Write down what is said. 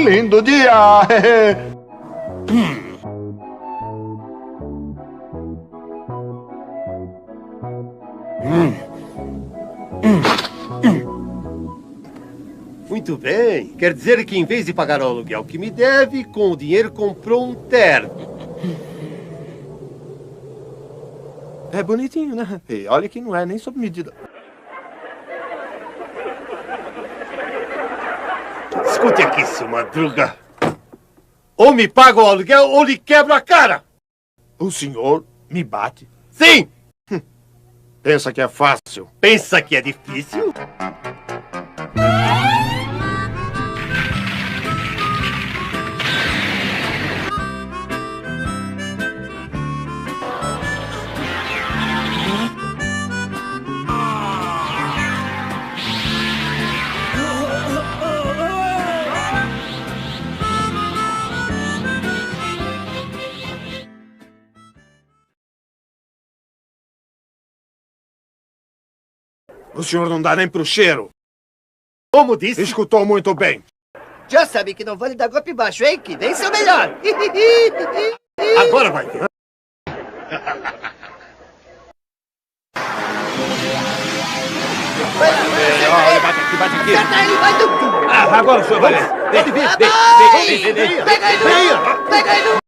Lindo dia! Muito bem. Quer dizer que em vez de pagar o aluguel que me deve, com o dinheiro comprou um terno. É bonitinho, né? E olha que não é nem sob medida. Escute aqui, seu Madruga. Ou me paga o aluguel ou lhe quebro a cara. O senhor me bate? Sim! Pensa que é fácil? Pensa que é difícil? O senhor não dá nem pro cheiro. Como disse? Escutou muito bem. Já sabe que não vale dar golpe baixo, hein? Que nem seu melhor. Agora vai ver. Vai lá, Olha, bate aqui, bate aqui. acerta ele, vai tu. Agora o senhor vai ver. Pode vir. Pega ele. Pega ele.